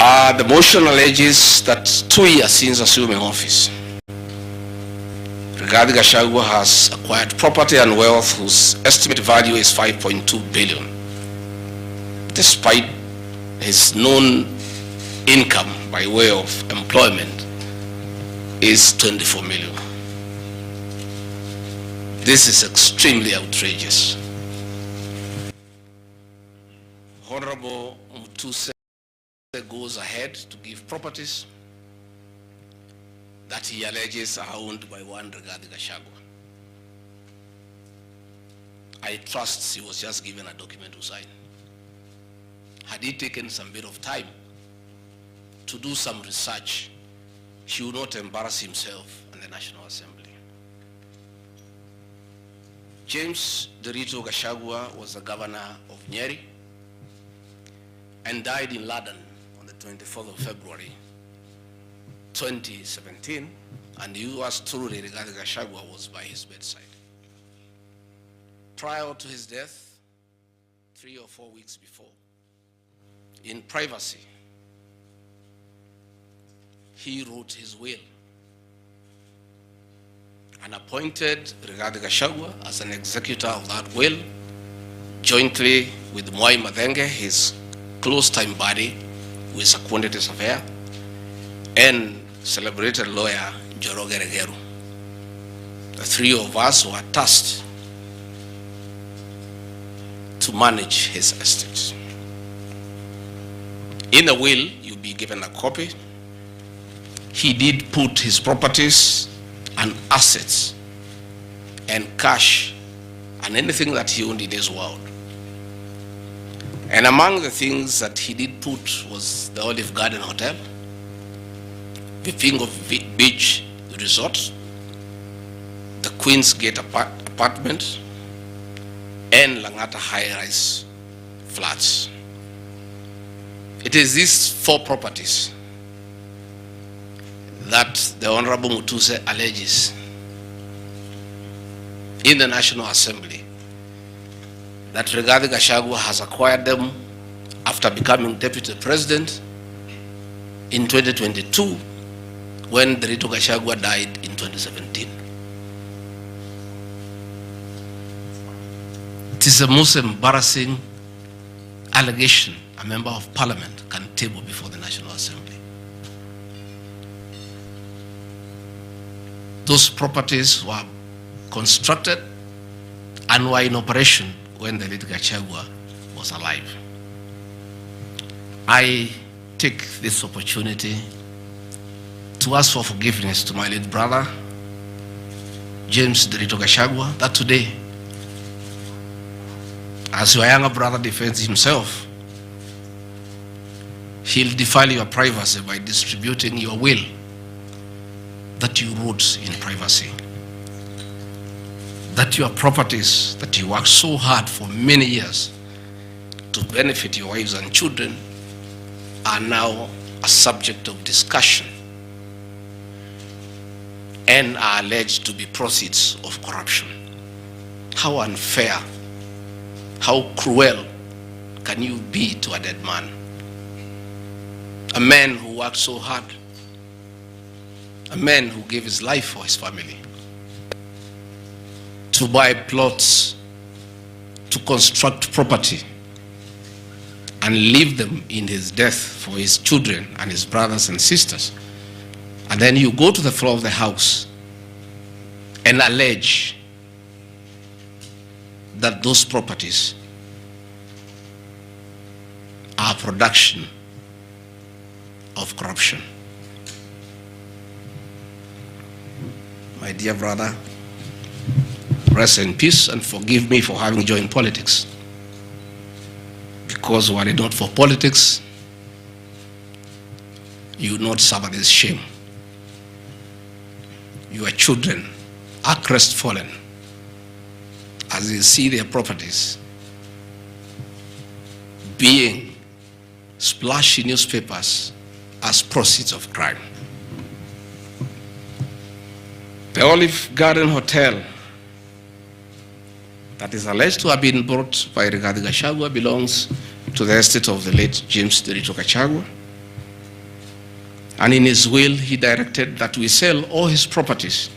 The motion alleges that 2 years since assuming office, Gachagua has acquired property and wealth whose estimated value is 5.2 billion, despite his known income by way of employment is 24 million. This is extremely outrageous. Honorable Mutuse goes ahead to give properties that he alleges are owned by one Gachagua. I trust he was just given a document to sign. Had he taken some bit of time to do some research, he would not embarrass himself in the National Assembly. James Derito Gachagua was the governor of Nyeri and died in London on the 24th of February 2017, and yours truly, Rigathi Gachagua, was by his bedside. Prior to his death, 3 or 4 weeks before, in privacy, he wrote his will and appointed Rigathi Gachagua as an executor of that will, jointly with Mwai Mathenge, his close-time buddy, who is a quantity surveyor, and celebrated lawyer Njoroge Regeru. The three of us were tasked to manage his estate. In the will, you'll be given a copy. He did put his properties and assets and cash and anything that he owned in his world. And among the things that he did put was the Olive Garden Hotel, the Fingo Beach Resort, the Queen's Gate apartment, and Langata high-rise flats. It is these 4 properties that the Honorable Mutuse alleges in the National Assembly that Rigathi Gachagua has acquired them after becoming Deputy President in 2022, when Derito Gachagua died in 2017. It is the most embarrassing allegation a member of parliament can table before the National Assembly. Those properties were constructed and were in operation when the late Gachagua was alive. I take this opportunity to ask for forgiveness to my late brother, James Derito Gachagua, that today, as your younger brother defends himself, he'll defile your privacy by distributing your will that you wrote in privacy. That your properties that you worked so hard for many years to benefit your wives and children are now a subject of discussion and are alleged to be proceeds of corruption. How unfair, how cruel can you be to a dead man? A man who worked so hard, a man who gave his life for his family, to buy plots, to construct property, and leave them in his death for his children and his brothers and sisters. And then you go to the floor of the House and allege that those properties are production of corruption. My dear brother, rest in peace and forgive me for having joined politics. Because were it not for politics, you would not suffer this shame. Your children are crestfallen as they see their properties being splashed in newspapers as proceeds of crime. The Olive Garden Hotel that is alleged to have been bought by Rigathi Gachagua belongs to the estate of the late James Derito Gachagua. And in his will, he directed that we sell all his properties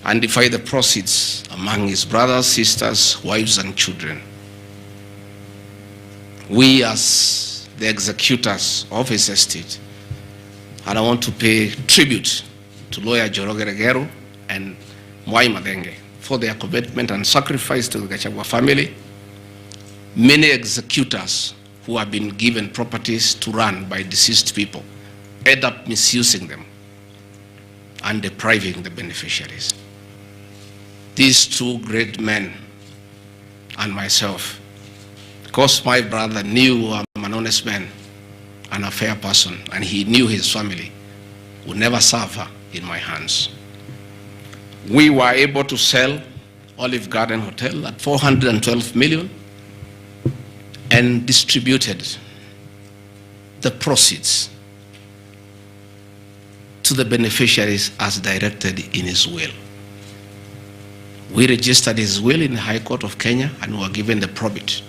and divide the proceeds among his brothers, sisters, wives, and children. We, as the executors of his estate, and I want to pay tribute to lawyer Njoroge Regero and Mwai Madenge for their commitment and sacrifice to the Gachagua family. Many executors who have been given properties to run by deceased people end up misusing them and depriving the beneficiaries. These two great men and myself, because my brother knew I'm an honest man and a fair person, and he knew his family would never suffer in my hands. We were able to sell Olive Garden Hotel at 412 million and distributed the proceeds to the beneficiaries as directed in his will. We registered his will in the High Court of Kenya and were given the probate.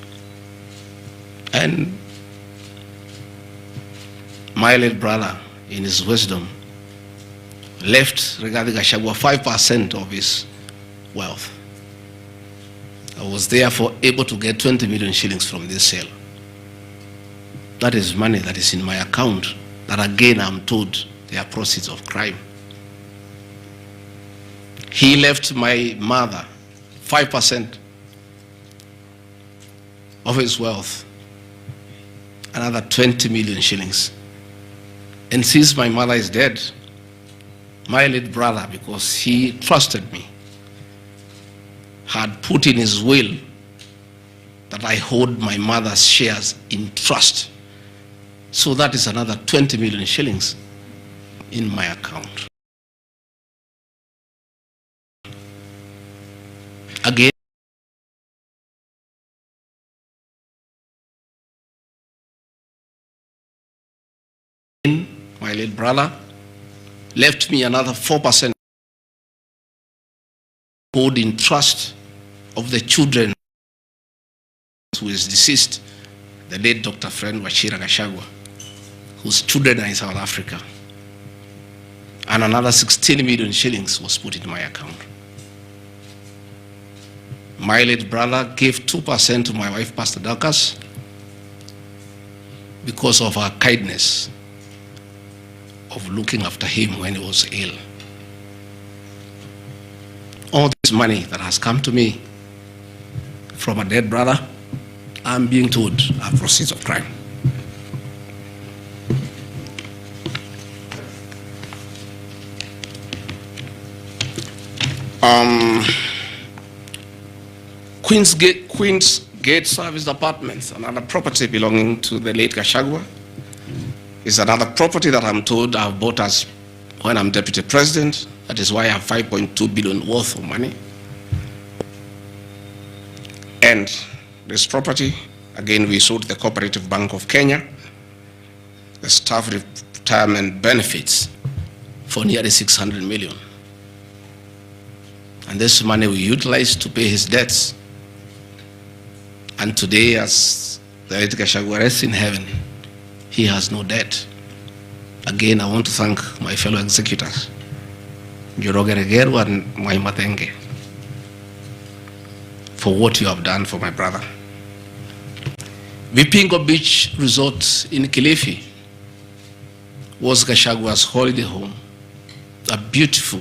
And my late brother, in his wisdom, left Rigathi Gachagua 5% of his wealth. I was therefore able to get 20 million shillings from this sale. That is money that is in my account, that again I'm told they are proceeds of crime. He left my mother 5% of his wealth, another 20 million shillings. And since my mother is dead, my late brother, because he trusted me, had put in his will that I hold my mother's shares in trust. So that is another 20 million shillings in my account. Again, my late brother left me another 4% hold in trust of the children who is deceased, the late Dr. Friend Wachira Gachagua, whose children are in South Africa. And another 16 million shillings was put in my account. My late brother gave 2% to my wife, Pastor Dorcas, because of her kindness of looking after him when he was ill. All this money that has come to me from a dead brother, I'm being told are proceeds of crime. Queen's Gate Service Apartments, another property belonging to the late Gachagua, is another property that I'm told I've bought as when I'm deputy president. That is why I have 5.2 billion worth of money. And this property, again, we sold the Cooperative Bank of Kenya, the staff retirement benefits for nearly 600 million. And this money we utilized to pay his debts. And today, as the late Gachagua rests in heaven, he has no debt. Again, I want to thank my fellow executors, Njoroge Regero and Mwai Madenge, for what you have done for my brother. Vipingo Beach Resort in Kilifi was Gachagua's holiday home, a beautiful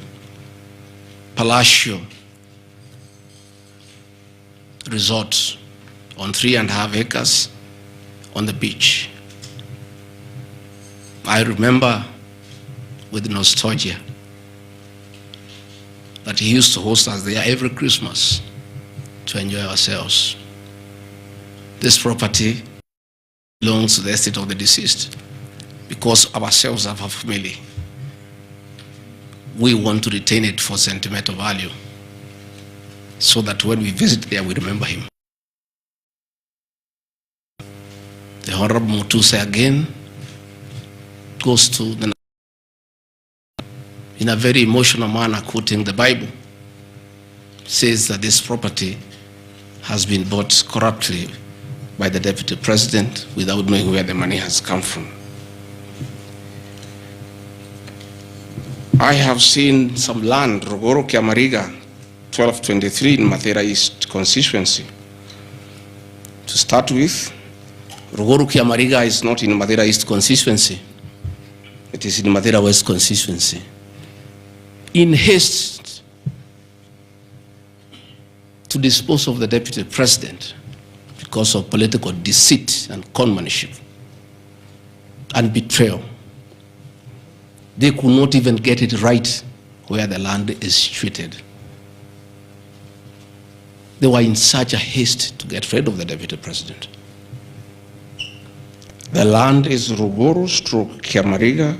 palatial resort on 3.5 acres on the beach. I remember with nostalgia that he used to host us there every Christmas to enjoy ourselves. This property belongs to the estate of the deceased. Because ourselves have a family, we want to retain it for sentimental value so that when we visit there, we remember him. The Honorable Mutuse again goes to the, in a very emotional manner, quoting the Bible, says that this property has been bought corruptly by the deputy president without knowing where the money has come from. I have seen some land, Rogoro Kiamariga, 1223 in Mathera East constituency. To start with, Rogoro Kiamariga is not in Mathera East constituency. It is in Mathera West constituency. In haste to dispose of the deputy president because of political deceit and conmanship and betrayal, they could not even get it right where the land is situated. They were in such a haste to get rid of the deputy president. The land is Ruguru/Kiamariga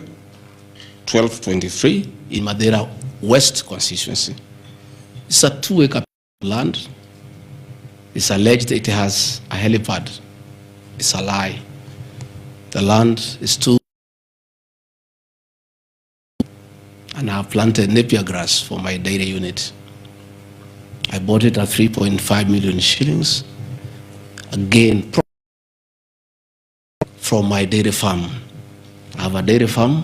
1223 in Mathera West constituency. It's a 2-acre land. It's alleged it has a helipad. It's a lie. The land is 2, and I have planted napier grass for my dairy unit. I bought it at 3.5 million shillings. Again, from my dairy farm. I have a dairy farm,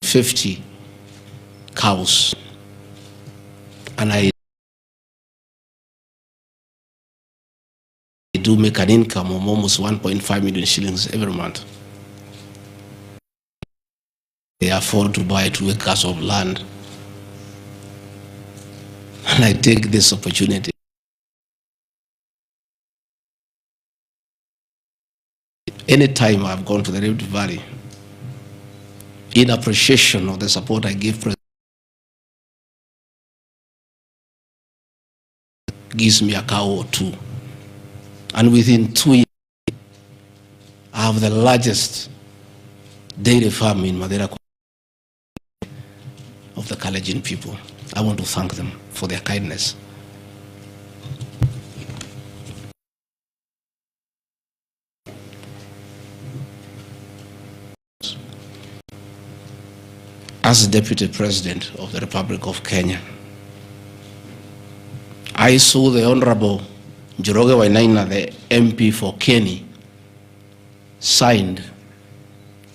50 cows, and I do make an income of almost 1.5 million shillings every month. They afford to buy 2 acres of land, and I take this opportunity. Anytime I've gone to the Rift Valley, in appreciation of the support I give, President gives me a cow or 2. And within 2 years, I have the largest dairy farm in Mathera of the Kalenjin people. I want to thank them for their kindness. As Deputy President of the Republic of Kenya, I saw the Honorable Njoroge Wainaina, the MP for Kenny, signed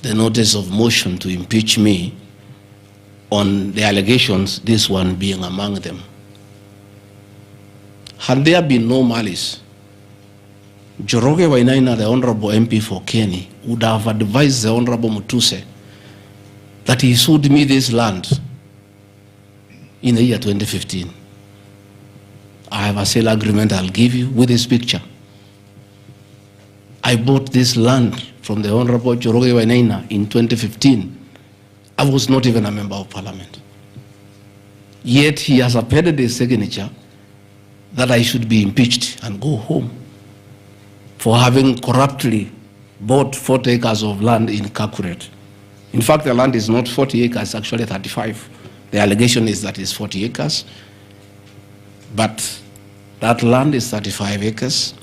the notice of motion to impeach me on the allegations, this one being among them. Had there been no malice, Njoroge Wainaina, the Honorable MP for Kenny, would have advised the Honorable Mutuse that he sold me this land in the year 2015. I have a sale agreement I'll give you with this picture. I bought this land from the Honorable Njoroge Wainaina in 2015. I was not even a member of parliament. Yet he has appended his signature that I should be impeached and go home for having corruptly bought 40 acres of land in Kakuret. In fact, the land is not 40 acres, actually 35. The allegation is that it's 40 acres. But that land is 35 acres.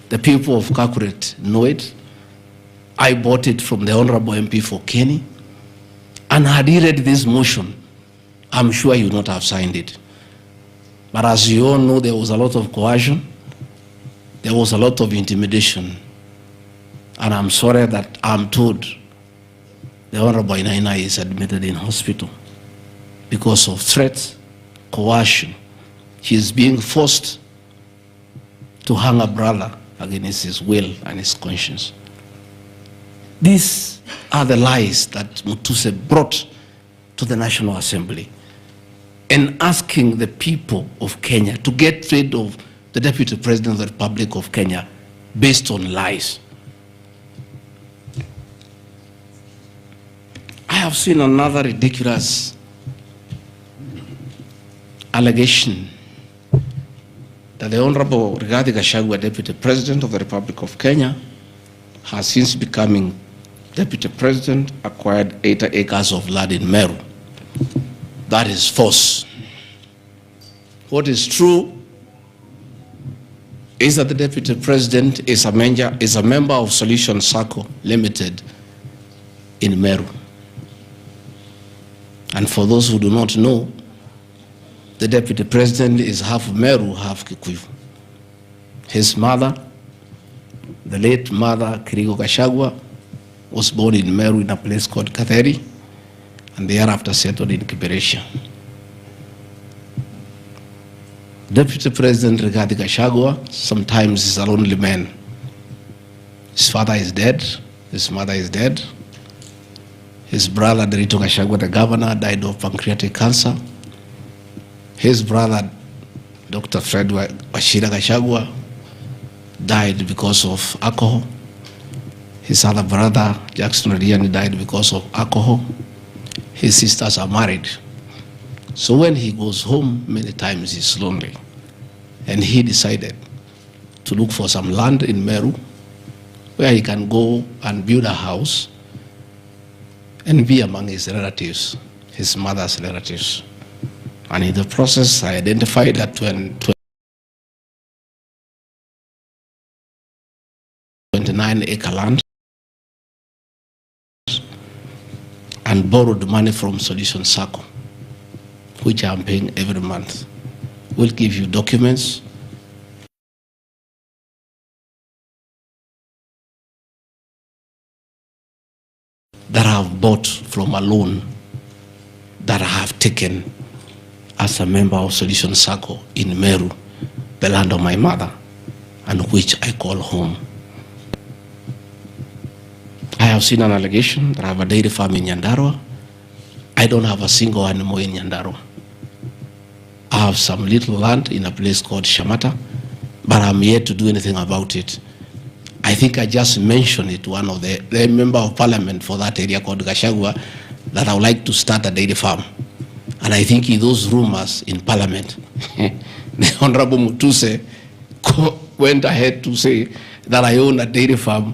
The people of Kakuret know it. I bought it from the Honorable MP for Kenny. And had he read this motion, I'm sure he would not have signed it. But as you all know, there was a lot of coercion. There was a lot of intimidation. And I'm sorry that I'm told the Honorable Wainaina is admitted in hospital because of threats, coercion. He is being forced to hang a brother against his will and his conscience. These are the lies that Mutuse brought to the National Assembly, and asking the people of Kenya to get rid of the Deputy President of the Republic of Kenya based on lies. I have seen another ridiculous allegation that the Honorable Gachagua, Deputy President of the Republic of Kenya, has since becoming Deputy President, acquired 80 acres of land in Meru. That is false. What is true is that the Deputy President is a member of Solution Circle Limited in Meru. And for those who do not know, the Deputy President is half Meru, half Kikuyu. His mother, the late mother, Kirigo Gachagua, was born in Meru in a place called Katheri. and thereafter settled in Kiberesha. Deputy President Rigathi Gachagua sometimes is a lonely man. His father is dead, his mother is dead. His brother Derito Gachagua, the governor, died of pancreatic cancer. His brother Dr. Fred Wachira Gachagua died because of alcohol. His other brother Jackson Riani died because of alcohol. His sisters are married. So when he goes home, many times he's lonely. And he decided to look for some land in Meru where he can go and build a house and be among his relatives, his mother's relatives. And in the process, I identified that 29-acre land and borrowed money from Solution Circle, which I'm paying every month. We'll give you documents. That I have bought from a loan that I have taken as a member of Solution Circle in Meru, the land of my mother, and which I call home. I have seen an allegation that I have a dairy farm in Nyandarua. I don't have a single animal in Nyandarua. I have some little land in a place called Shamata, but I'm yet to do anything about it. I think I just mentioned it to one of the member of parliament for that area called Gachagua that I would like to start a dairy farm. And I think in those rumors in parliament, the Honorable Mutuse went ahead to say that I own a dairy farm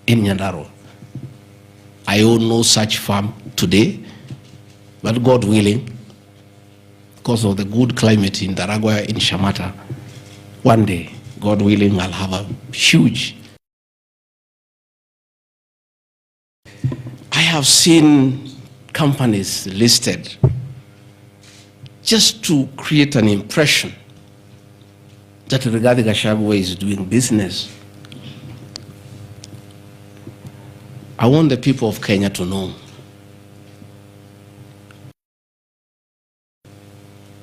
in Nyandarua. I own no such farm today, but God willing, because of the good climate in Daragwa, in Shamata, one day, God willing, I'll have a huge. I have seen companies listed just to create an impression that Rigathi Gachagua is doing business. I want the people of Kenya to know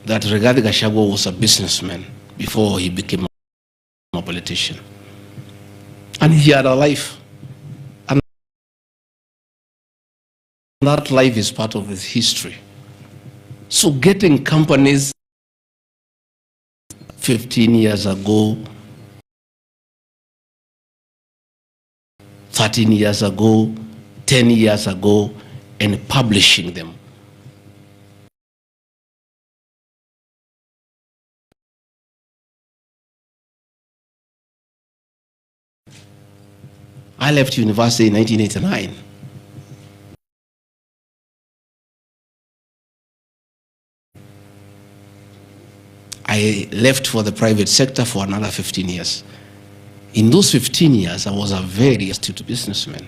that Rigathi Gachagua was a businessman before he became a politician. And he had a life. And that life is part of his history. So getting companies 15 years ago, 13 years ago, 10 years ago, and publishing them. I left university in 1989. I left for the private sector for another 15 years. In those 15 years, I was a very astute businessman.